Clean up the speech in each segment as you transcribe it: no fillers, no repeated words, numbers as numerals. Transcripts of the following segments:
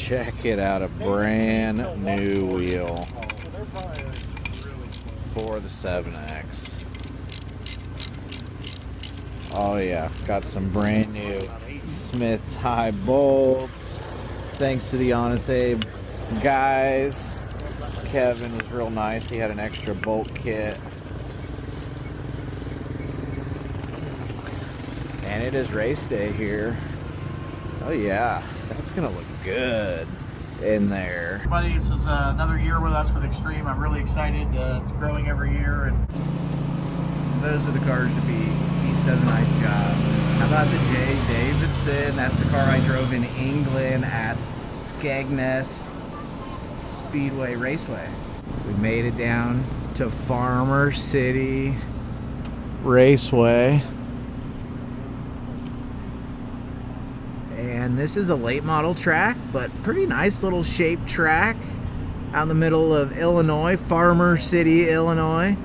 Check it out, a brand new wheel for the 7X. Oh yeah, got some brand new Smith tie bolts. Thanks to the Honest Abe guys. Kevin was real nice. He had an extra bolt kit. And it is race day here. Oh yeah, that's gonna look good in there. Everybody, this is another year with us with Xtreme. I'm really excited. It's growing every year, and those are the cars to beat. He does a nice job. How about the J. Davidson? That's the car I drove in England at Skegness Speedway Raceway. We made it down to Farmer City Raceway. And this is a late model track, but pretty nice little shaped track out in the middle of Illinois, Farmer City, Illinois.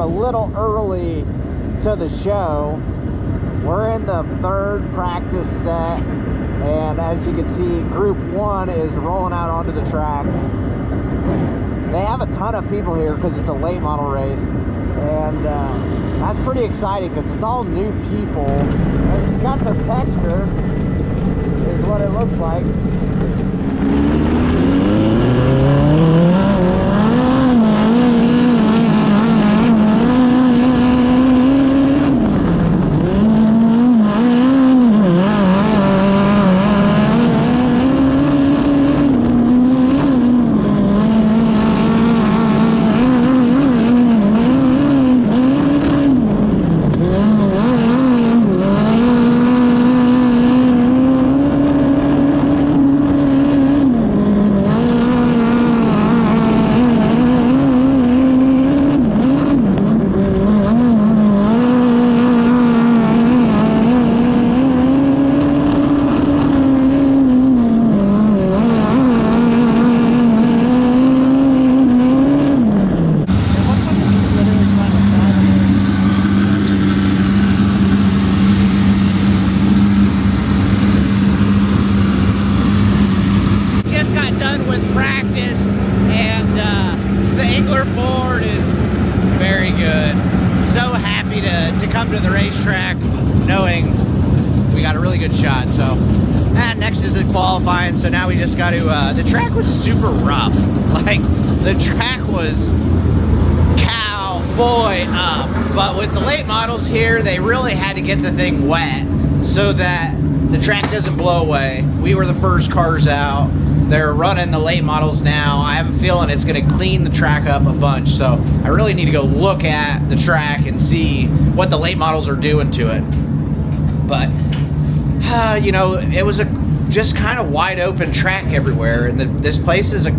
Little early to the show. We're in the third practice set, and as you can see, group 1 is rolling out onto the track. They have a ton of people here because it's a late model race, and that's pretty exciting because it's all new people. As you got some texture is what it looks like. To the racetrack knowing we got a really good shot. So next is the qualifying, so now we just got to the track was super rough. Like, the track was cowboy up, but with the late models here, they really had to get the thing wet so that the track doesn't blow away. We were the first cars out. They're running the late models now. I have a feeling it's going to clean the track up a bunch, so I really need to go look at the track and see what the late models are doing to it. But you know, it was a just kind of wide open track everywhere, and this place is a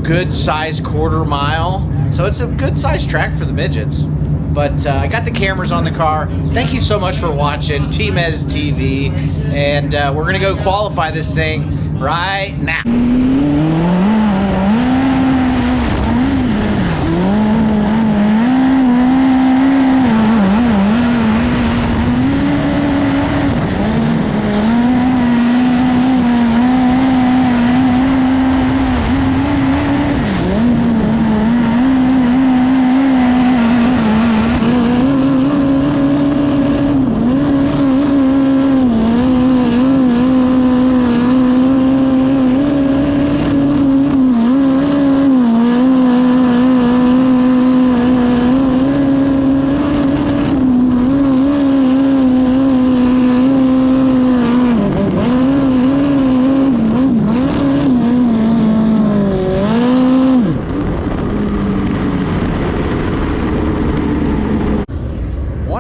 good sized quarter mile, so it's a good sized track for the midgets. But I got the cameras on the car. Thank you so much for watching Team Ez TV, and we're gonna go qualify this thing right now.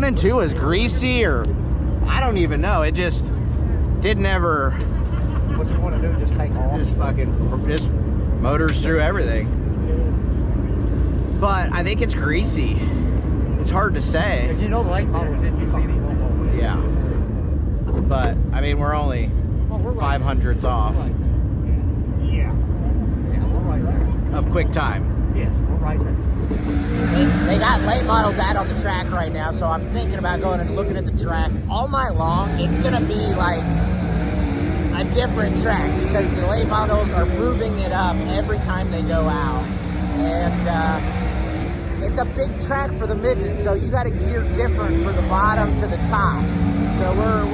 1 and 2 was greasy, or I don't even know. It just didn't ever. What's it want to do? Just take off? Just motors through everything. But I think it's greasy. It's hard to say. You know the late model didn't use any oil. Yeah. But I mean, we're only 500ths off Yeah, we're right there. of quick time. Yes, we're right there. They got late models out on the track right now, so I'm thinking about going and looking at the track all night long. It's gonna be like a different track because the late models are moving it up every time they go out, and it's a big track for the midgets, so you got to gear different for the bottom to the top. So we're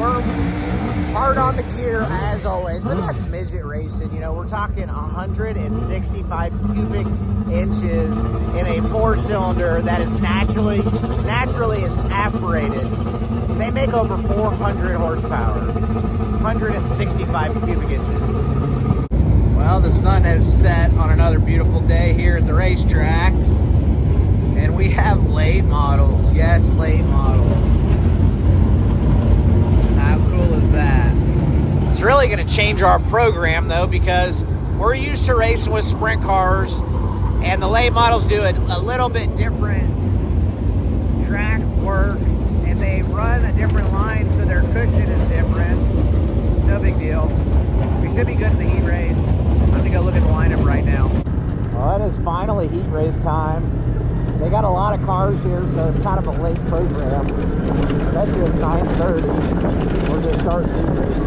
hard on the gear as always, but that's midget racing. You know, we're talking 165 cubic inches in a 4-cylinder that is naturally aspirated. They make over 400 horsepower, 165 cubic inches. Well, the sun has set on another beautiful day here at the racetracks, and we have late models. Yes, late models. How cool is that? It's really going to change our program, though, because we're used to racing with sprint cars, and the late models do a little bit different track work, and they run a different line, so their cushion is different. No big deal. We should be good in the heat race. I'm going to go look at the lineup right now. Well, it is finally heat race time. They got a lot of cars here, so it's kind of a late program. I bet you it's 9:30. We're just starting heat races.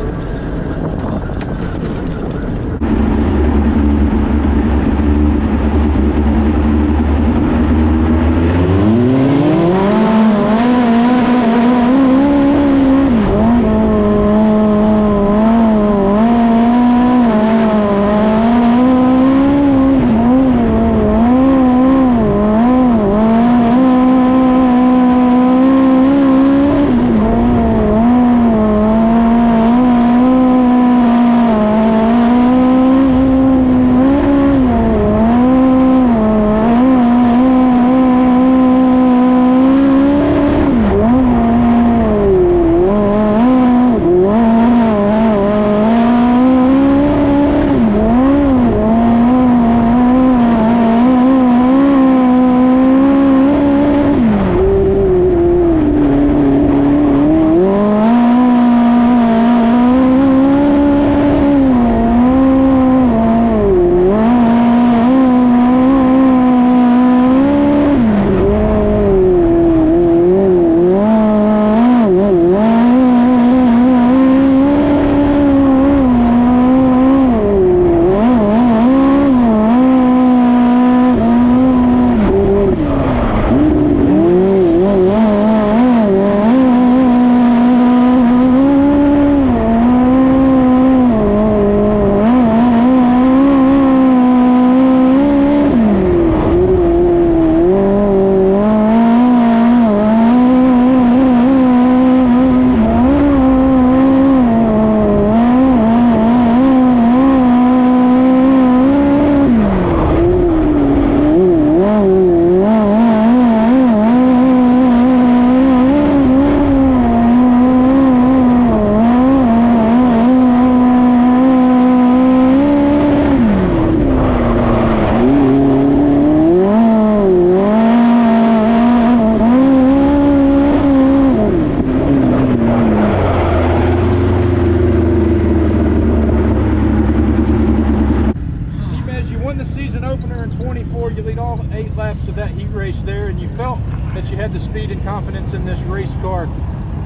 that you had the speed and confidence in this race car.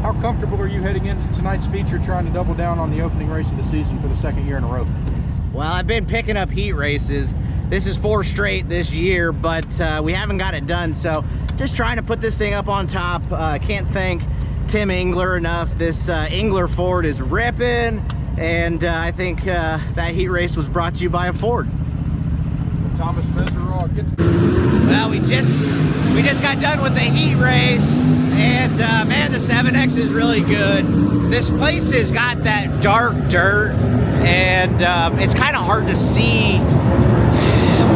How comfortable are you heading into tonight's feature, trying to double down on the opening race of the season for the second year in a row? Well, I've been picking up heat races. This is 4 straight this year, but we haven't got it done. So just trying to put this thing up on top. Can't thank Tim Engler enough. This Engler Ford is ripping, and I think that heat race was brought to you by a Ford. Well, Thomas Meseraull gets well, we just got done with the heat race, and man, the 7X is really good. This place has got that dark dirt, and it's kind of hard to see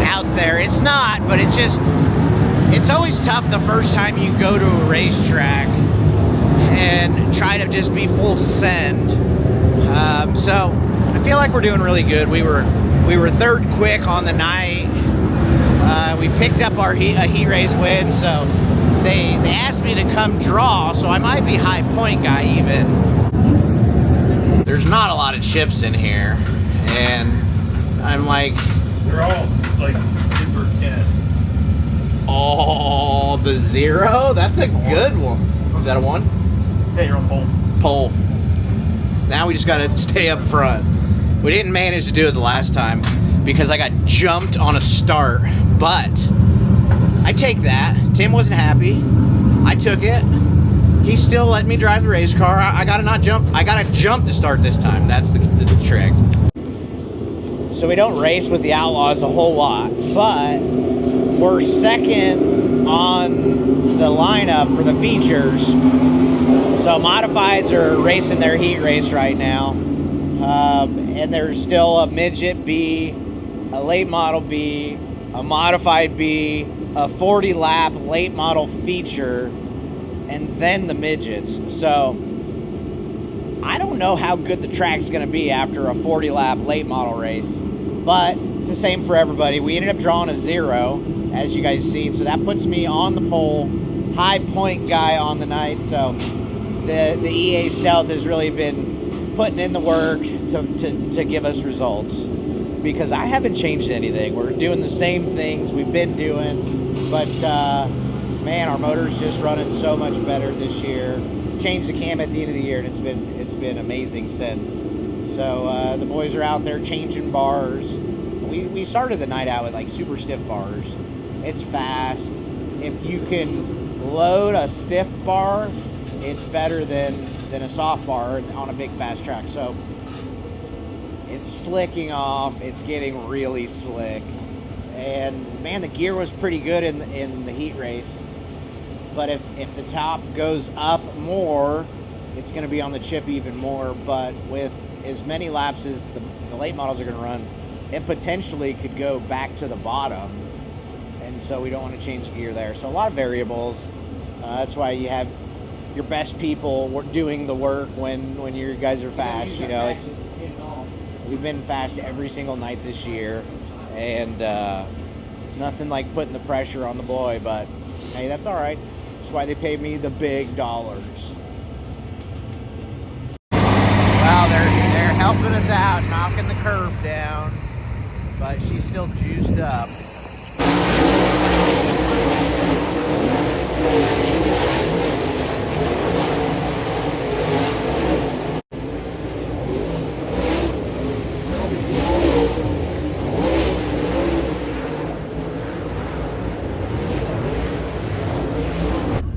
out there. It's not, but it's always tough the first time you go to a racetrack and try to just be full send. So I feel like we're doing really good. We were third quick on the night. We picked up our heat race win, so they asked me to come draw, so I might be high point guy even. There's not a lot of chips in here, and I'm like, they're all like super 10. oh, the 0? That's a good one. Is that a 1? Yeah, you're on pole. Pole. Now we just gotta stay up front. We didn't manage to do it the last time because I got jumped on a start, but I take that. Tim wasn't happy. I took it. He still let me drive the race car. I gotta not jump. I gotta jump to start this time. That's the trick. So we don't race with the Outlaws a whole lot, but we're second on the lineup for the features. So modifieds are racing their heat race right now. And there's still a midget B, a late model B, a modified B, a 40 lap late model feature, and then the midgets. So I don't know how good the track's gonna be after a 40 lap late model race, but it's the same for everybody. We ended up drawing a 0, as you guys seen, so that puts me on the pole, high point guy on the night. So the EA Stealth has really been putting in the work to give us results, because I haven't changed anything. We're doing the same things we've been doing, but man, our motor's just running so much better this year. Changed the cam at the end of the year, and it's been amazing since. So the boys are out there changing bars. We started the night out with like super stiff bars. It's fast. If you can load a stiff bar, it's better than a soft bar on a big fast track. So it's slicking off. It's getting really slick. And man, the gear was pretty good in the heat race. But if the top goes up more, it's going to be on the chip even more. But with as many laps as the late models are going to run, it potentially could go back to the bottom. And so we don't want to change gear there. So a lot of variables. That's why you have your best people doing the work when you guys are fast. You know, we've been fast every single night this year, and nothing like putting the pressure on the boy. But hey, that's all right. That's why they pay me the big dollars. Well, they're helping us out, knocking the curve down, but she's still juiced up.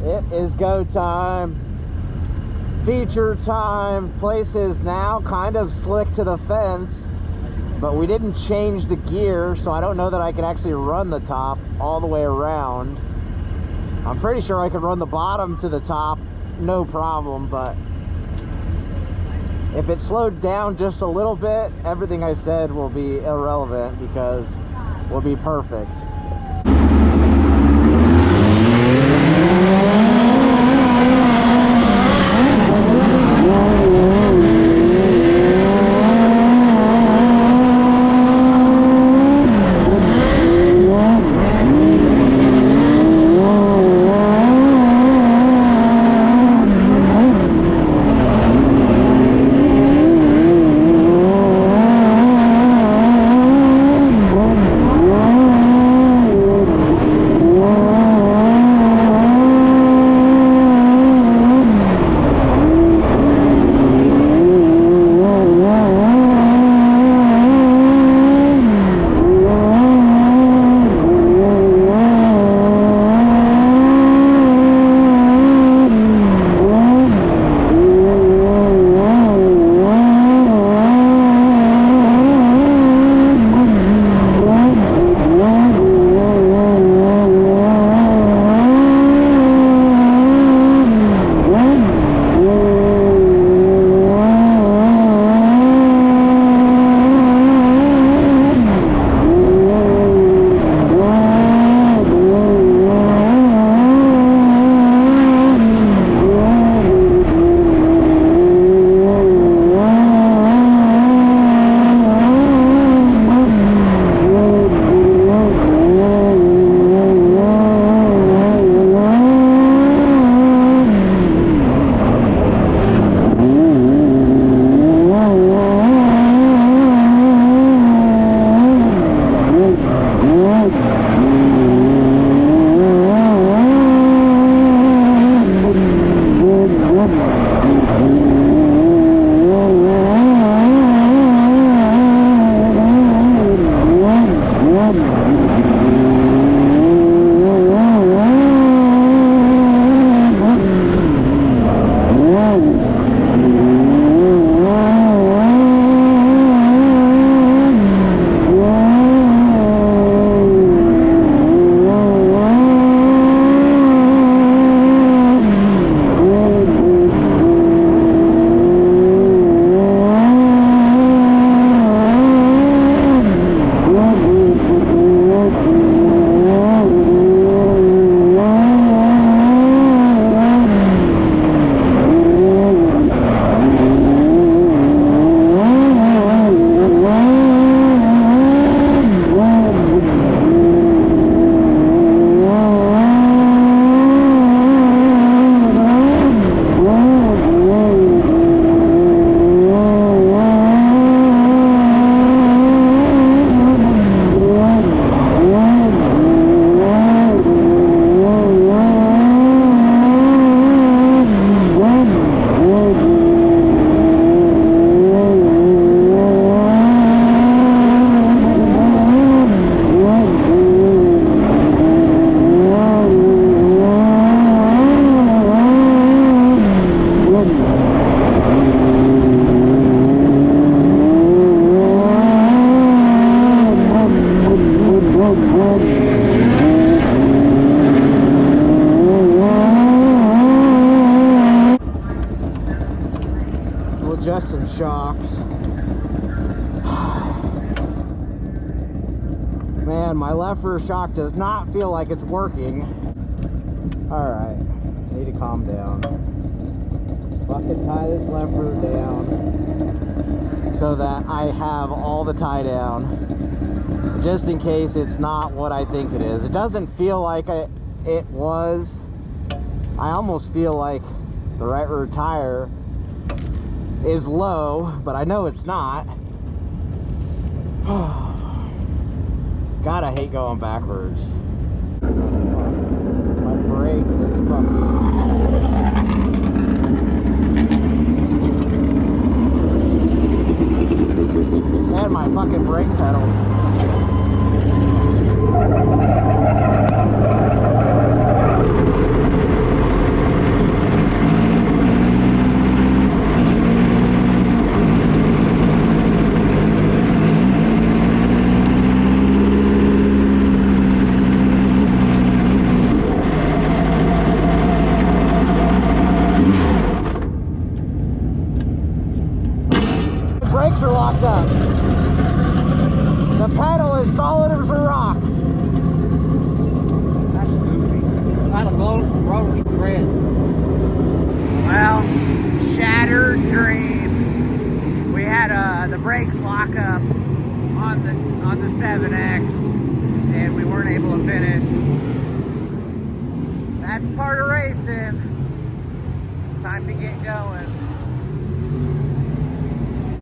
It is go time, feature time. Place is now kind of slick to the fence, but we didn't change the gear, so I don't know that I can actually run the top all the way around. I'm pretty sure I can run the bottom to the top, no problem, but if it slowed down just a little bit, everything I said will be irrelevant because we'll be perfect. adjust some shocks. Man, my left rear shock does not feel like it's working. Alright, need to calm down. Fucking tie this left rear down so that I have all the tie down, just in case it's not what I think it is. It doesn't feel like it was. I almost feel like the right rear tire is low, but I know it's not. God, I hate going backwards. My brake is fucking... And my fucking brake pedal. Brakes are locked up. The pedal is solid as a rock. That's goofy. I'd have blown rotors for bread. Well, shattered dreams. We had the brakes lock up on the 7X, and we weren't able to finish. That's part of racing. Time to get going.